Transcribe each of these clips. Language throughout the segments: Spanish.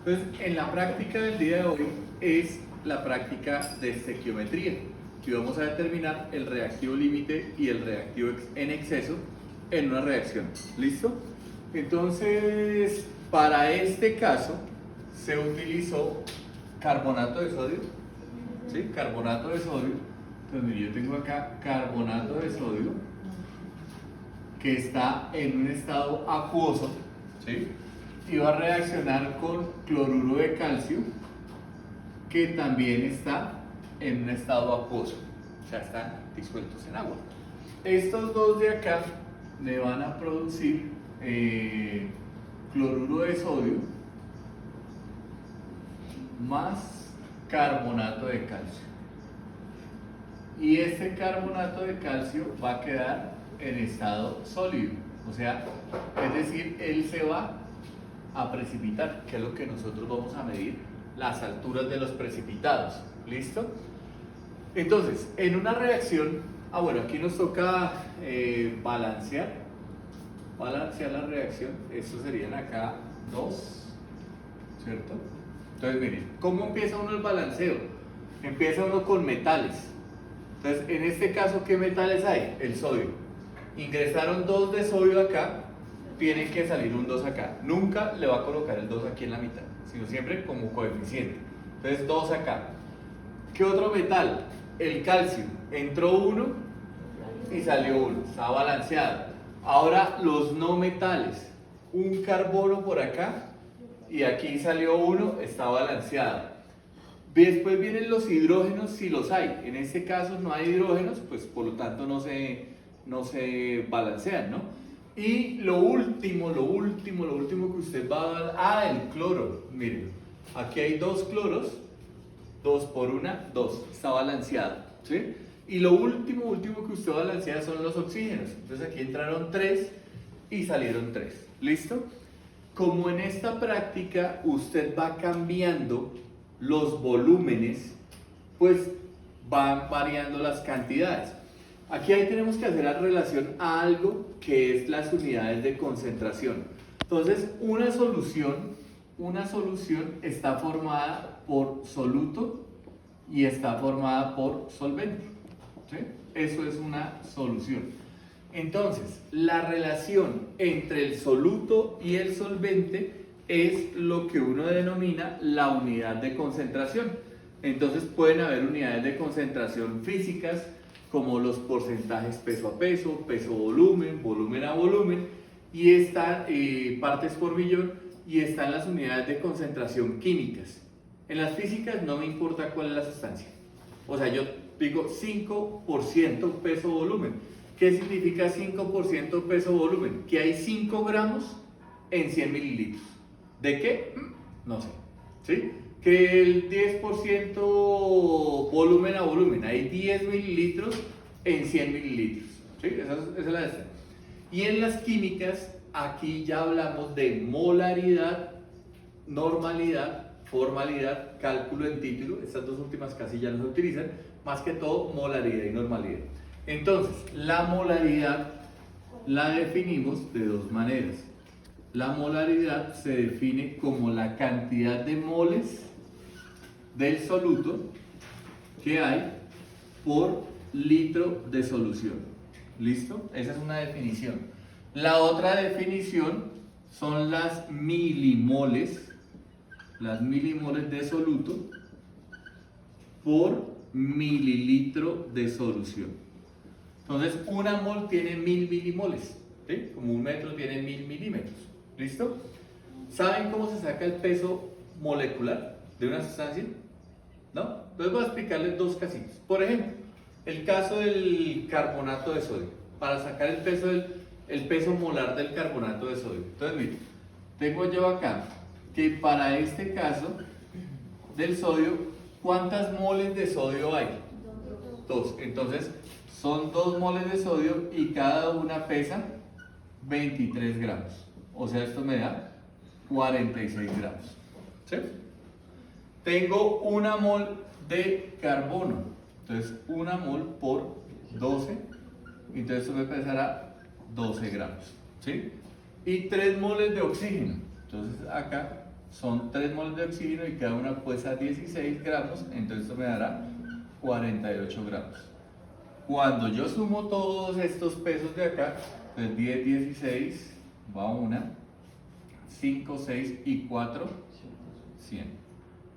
Entonces, en la práctica del día de hoy es la práctica de estequiometría y vamos a determinar el reactivo límite y el reactivo en exceso en una reacción. ¿Listo? Entonces, para este caso se utilizó carbonato de sodio, ¿sí? Carbonato de sodio. Entonces, mire, yo tengo acá carbonato de sodio que está en un estado acuoso, ¿sí? Y va a reaccionar con cloruro de calcio, que también está en un estado acuoso, o sea, están disueltos en agua. Estos dos de acá me van a producir cloruro de sodio más carbonato de calcio. Y este carbonato de calcio va a quedar en estado sólido, o sea, es decir, él se va a precipitar, que es lo que nosotros vamos a medir, las alturas de los precipitados. ¿Listo? Entonces, en una reacción, bueno, aquí nos toca balancear la reacción. Estos serían acá 2, ¿cierto? Entonces, miren, ¿cómo empieza uno el balanceo? Empieza uno con metales. Entonces, en este caso, ¿qué metales hay? El sodio. Ingresaron 2 de sodio acá, tiene que salir un 2 acá. Nunca le va a colocar el 2 aquí en la mitad, sino siempre como coeficiente. Entonces 2 acá. ¿Qué otro metal? El calcio. Entró 1 y salió 1. Está balanceado. Ahora los no metales. Un carbono por acá y aquí salió 1, está balanceado. Después vienen los hidrógenos si los hay. En este caso no hay hidrógenos, pues por lo tanto no se balancean, ¿no? Y lo último que usted va a dar, el cloro. Miren, aquí hay 2 cloros, 2 por 1, 2, está balanceado, ¿sí? Y lo último que usted balancea son los oxígenos. Entonces aquí entraron 3 y salieron 3, ¿listo? Como en esta práctica usted va cambiando los volúmenes, pues van variando las cantidades. Aquí ahí tenemos que hacer la relación a algo que es las unidades de concentración. Entonces, una solución está formada por soluto y está formada por solvente, ¿sí? Eso es una solución. Entonces, la relación entre el soluto y el solvente es lo que uno denomina la unidad de concentración. Entonces, pueden haber unidades de concentración físicas, como los porcentajes peso a peso, peso-volumen, volumen a volumen, y están partes por millón, y están las unidades de concentración químicas. En las físicas no me importa cuál es la sustancia. O sea, yo digo 5% peso-volumen. ¿Qué significa 5% peso-volumen? Que hay 5 gramos en 100 mililitros. ¿De qué? No sé. ¿Sí? Que el 10% volumen a volumen, hay 10 mililitros en 100 mililitros, ¿sí? Esa es la de esta. Y en las químicas, aquí ya hablamos de molaridad, normalidad, formalidad, cálculo en título. Estas dos últimas casi ya no se utilizan, más que todo molaridad y normalidad. Entonces, la molaridad la definimos de dos maneras. La molaridad se define como la cantidad de moles del soluto que hay por litro de solución. ¿Listo? Esa es una definición. La otra definición son las milimoles de soluto por mililitro de solución. Entonces, una mol tiene 1000 milimoles, ¿sí? Como un metro tiene 1000 milímetros. ¿Listo? ¿Saben cómo se saca el peso molecular de una sustancia? ¿No? Entonces voy a explicarles dos casitos. Por ejemplo, el caso del carbonato de sodio. Para sacar el peso molar del carbonato de sodio. Entonces, miren, tengo yo acá que para este caso del sodio, ¿cuántas moles de sodio hay? 2. Entonces, son 2 moles de sodio y cada una pesa 23 gramos. O sea, esto me da 46 gramos. ¿Sí? Tengo una mol de carbono. Entonces, una mol por 12. Entonces, esto me pesará 12 gramos. ¿Sí? Y 3 moles de oxígeno. Entonces, acá son 3 moles de oxígeno y cada una pesa 16 gramos, entonces esto me dará 48 gramos. Cuando yo sumo todos estos pesos de acá, pues 10, 16, va una, 5, 6 y 4, 100.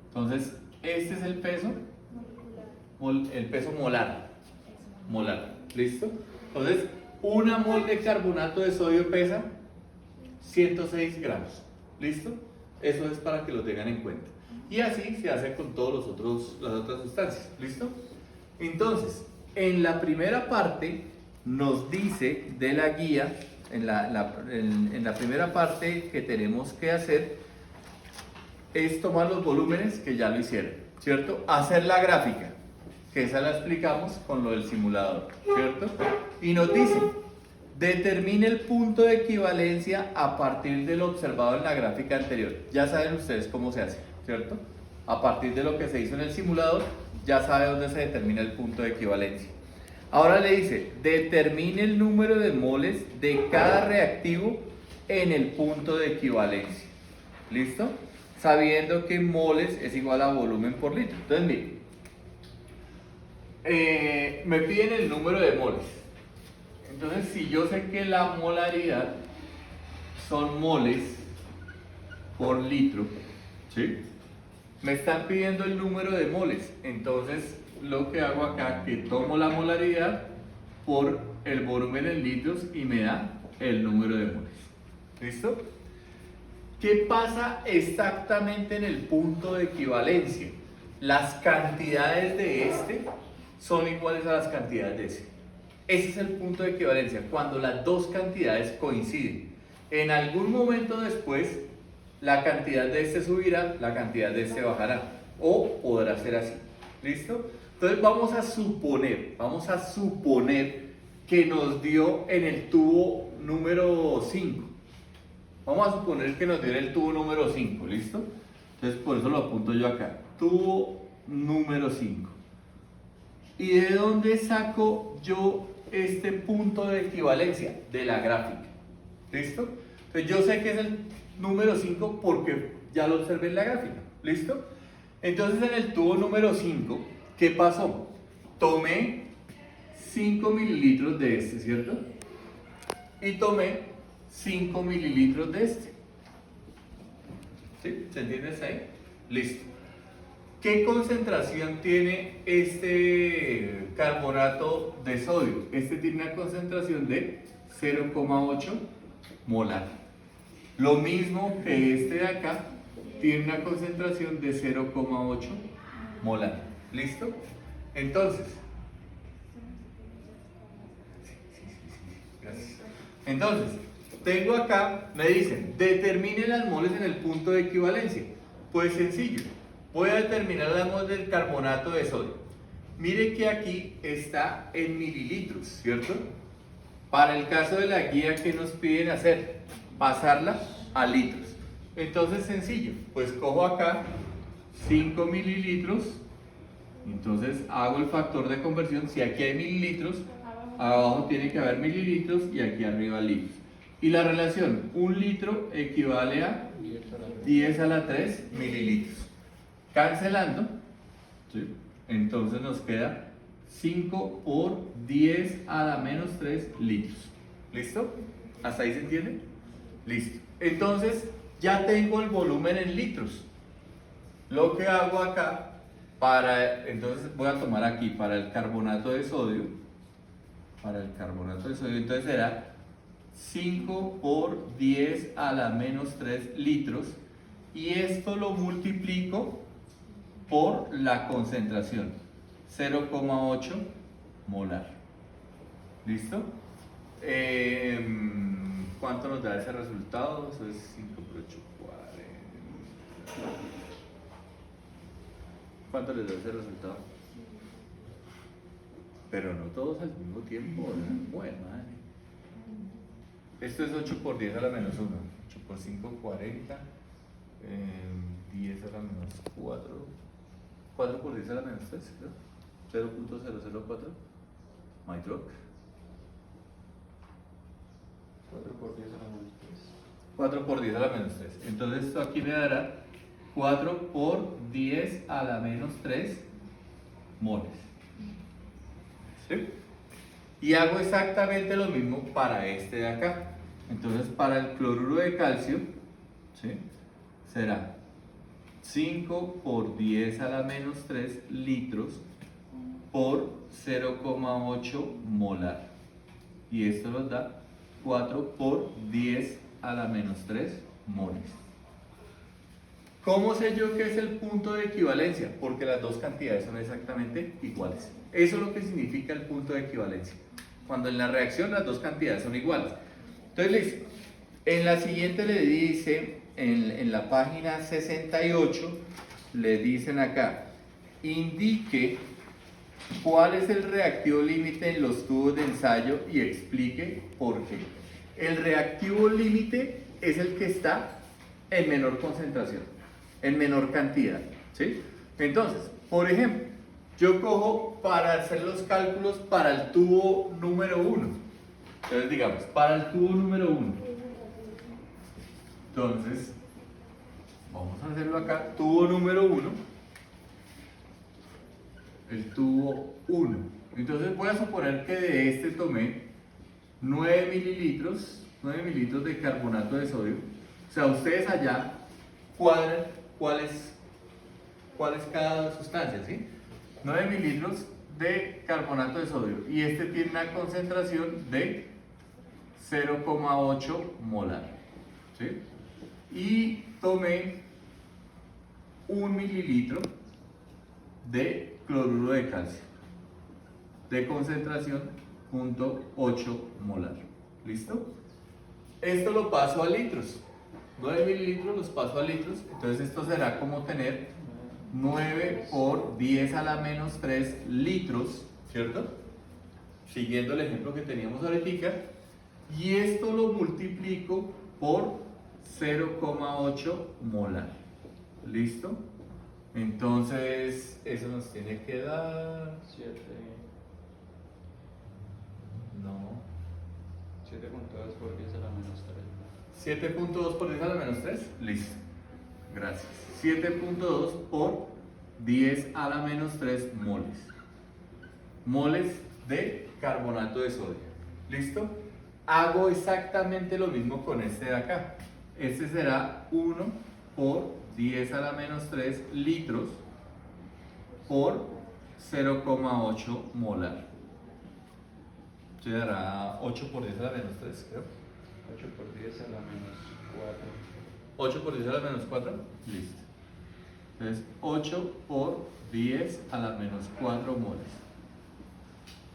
Entonces, este es el peso, el peso molar. Molar, ¿listo? Entonces, una mol de carbonato de sodio pesa 106 gramos, ¿listo? Eso es para que lo tengan en cuenta. Y así se hace con todas las otras sustancias, ¿listo? Entonces, en la primera parte nos dice de la guía, en la primera parte que tenemos que hacer es tomar los volúmenes que ya lo hicieron, ¿cierto? Hacer la gráfica, que esa la explicamos con lo del simulador, ¿cierto? Y nos dice, determine el punto de equivalencia a partir de lo observado en la gráfica anterior. Ya saben ustedes cómo se hace, ¿cierto? A partir de lo que se hizo en el simulador, ya sabe dónde se determina el punto de equivalencia. Ahora le dice, determine el número de moles de cada reactivo en el punto de equivalencia. ¿Listo? Sabiendo que moles es igual a volumen por litro. Entonces, miren, me piden el número de moles. Entonces, si yo sé que la molaridad son moles por litro, ¿sí? Me están pidiendo el número de moles. Entonces, lo que hago acá, que tomo la molaridad por el volumen en litros y me da el número de moles. ¿Listo? ¿Qué pasa exactamente en el punto de equivalencia? Las cantidades de este son iguales a las cantidades de ese. Ese es el punto de equivalencia, cuando las dos cantidades coinciden. En algún momento después, la cantidad de este subirá, la cantidad de este bajará. O podrá ser así. ¿Listo? Entonces vamos a suponer que nos dio en el tubo número 5. Vamos a suponer que nos dio en el tubo número 5, ¿listo? Entonces por eso lo apunto yo acá. Tubo número 5. ¿Y de dónde saco yo este punto de equivalencia? De la gráfica. ¿Listo? Entonces yo sé que es el número 5 porque ya lo observé en la gráfica. ¿Listo? Entonces en el tubo número 5, ¿qué pasó? Tomé 5 mililitros de este, ¿cierto? Y tomé 5 mililitros de este. ¿Sí? ¿Se entiende hasta ahí? Listo. ¿Qué concentración tiene este carbonato de sodio? Este tiene una concentración de 0,8 molar. Lo mismo que este de acá tiene una concentración de 0,8 molar. ¿Listo? Entonces, gracias. Entonces, tengo acá, me dicen, determine las moles en el punto de equivalencia. Pues sencillo, voy a determinar las moles del carbonato de sodio. Mire que aquí está en mililitros, ¿cierto? Para el caso de la guía, ¿qué nos piden hacer? Pasarla a litros. Entonces, sencillo, pues cojo acá 5 mililitros, entonces hago el factor de conversión. Si aquí hay mililitros, abajo tiene que haber mililitros y aquí arriba litros. Y la relación, 1 litro equivale a 10 a la 3 mililitros. Cancelando, ¿sí? Entonces nos queda 5 por 10 a la menos 3 litros. ¿Listo? ¿Hasta ahí se entiende? Listo. Entonces ya tengo el volumen en litros. Lo que hago acá, entonces voy a tomar aquí para el carbonato de sodio. Entonces será 5 por 10 a la menos 3 litros. Y esto lo multiplico por la concentración, 0,8 molar. ¿Listo? ¿Cuánto nos da ese resultado? Eso es 5 por 8, 40. ¿Cuánto les da ese resultado? Pero no todos al mismo tiempo, ¿verdad? Bueno, madre. Esto es 8 por 10 a la menos 1. 8 por 5, 40. 10 a la menos 4. 4 por 10 a la menos 3, ¿no? 0.004. My drop. 4 por 10 a la menos 3. 4 por 10 a la menos 3. Entonces esto aquí me dará 4 por 10 a la menos 3 moles. ¿Sí? Y hago exactamente lo mismo para este de acá. Entonces, para el cloruro de calcio, ¿sí?, será 5 por 10 a la menos 3 litros por 0,8 molar. Y esto nos da 4 por 10 a la menos 3 moles. ¿Cómo sé yo qué es el punto de equivalencia? Porque las dos cantidades son exactamente iguales. Eso es lo que significa el punto de equivalencia. Cuando en la reacción las dos cantidades son iguales. Entonces, listo. En la siguiente le dice, en la página 68, le dicen acá, indique cuál es el reactivo límite en los tubos de ensayo y explique por qué. El reactivo límite es el que está en menor concentración, en menor cantidad, ¿sí? Entonces, por ejemplo, yo cojo para hacer los cálculos para el tubo número 1. Entonces, digamos, para el tubo número 1. Entonces, vamos a hacerlo acá, tubo número 1. El tubo 1. Entonces voy a suponer que de este tomé 9 mililitros de carbonato de sodio. O sea, ustedes allá cuadran cuál es cada sustancia, ¿sí? 9 mililitros de carbonato de sodio. Y este tiene una concentración de 0,8 molar, ¿sí? Y tomé 1 mililitro de cloruro de calcio de concentración 0,8 molar. ¿Listo? Esto lo paso a litros. 9 mililitros los paso a litros. Entonces esto será como tener 9 por 10 a la menos 3 litros, ¿cierto? Siguiendo el ejemplo que teníamos ahorita. Y esto lo multiplico por 0,8 molar. ¿Listo? Entonces, eso nos tiene que dar 7. No. 7,2 por 10 a la menos 3. 7,2 por 10 a la menos 3. Listo. Gracias. 7,2 por 10 a la menos 3 moles. Moles de carbonato de sodio. ¿Listo? Hago exactamente lo mismo con este de acá. Este será 1 por 10 a la menos 3 litros por 0,8 molar. Se dará 8 por 10 a la menos 3, creo. 8 por 10 a la menos 4. 8 por 10 a la menos 4. Listo. Entonces, 8 por 10 a la menos 4 moles.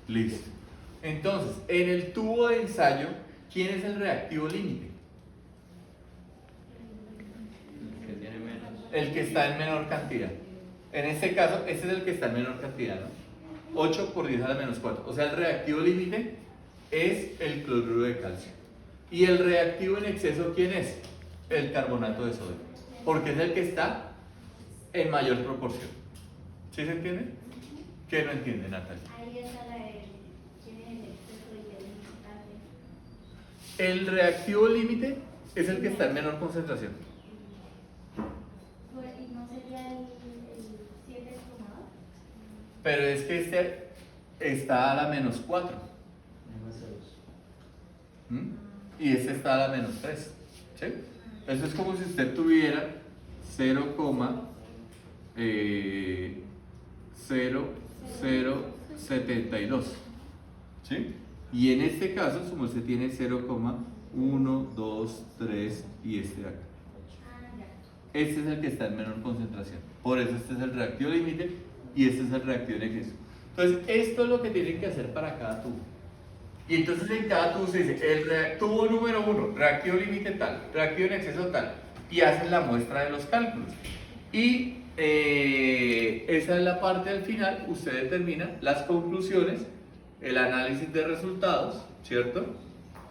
Listo. Entonces, en el tubo de ensayo, ¿quién es el reactivo límite? El que tiene menos. El que está en menor cantidad. En este caso, este es el que está en menor cantidad, ¿no? 8 por 10 a la menos 4. O sea, el reactivo límite es el cloruro de calcio. ¿Y el reactivo en exceso quién es? El carbonato de sodio. Porque es el que está en mayor proporción. ¿Sí se entiende? ¿Qué no entiende, Natalia? Ahí está la de quién es el exceso y el importante. El reactivo límite es el que está en menor concentración. ¿Y no sería el 7,2? Pero es que este está a la menos 4. ¿Mm? Y este está a la menos 3. ¿Sí? Eso es como si usted tuviera 0,0072. ¿Sí? Y en este caso, como usted tiene 0,1, 2, 3 y este de acá. Este es el que está en menor concentración. Por eso este es el reactivo límite y este es el reactivo en exceso. Entonces, esto es lo que tienen que hacer para cada tubo. Y entonces en cada tubo se dice, el tubo número 1, reactivo límite tal, reactivo en exceso tal, y hacen la muestra de los cálculos. Y esa es la parte al final, usted determina las conclusiones, el análisis de resultados, ¿cierto?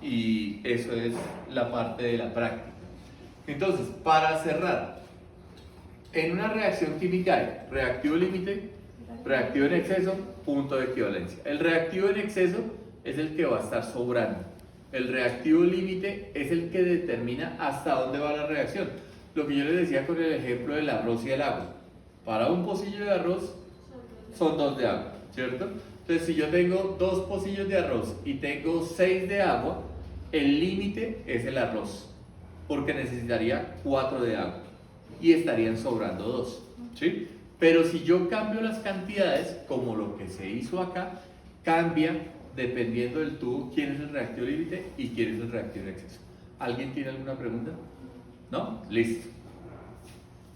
Y eso es la parte de la práctica. Entonces, para cerrar, en una reacción química hay reactivo límite, reactivo en exceso, punto de equivalencia. El reactivo en exceso es el que va a estar sobrando. El reactivo límite es el que determina hasta dónde va la reacción. lo que yo les decía con el ejemplo del arroz y el agua. Para un pocillo de arroz son 2 de agua, ¿cierto? Entonces, si yo tengo 2 pocillos de arroz y tengo 6 de agua, el límite es el arroz, porque necesitaría 4 de agua y estarían sobrando 2, ¿sí? Pero si yo cambio las cantidades, como lo que se hizo acá, cambia dependiendo del tubo quién es el reactivo límite y quién es el reactivo de exceso. ¿Alguien tiene alguna pregunta? ¿No? Listo.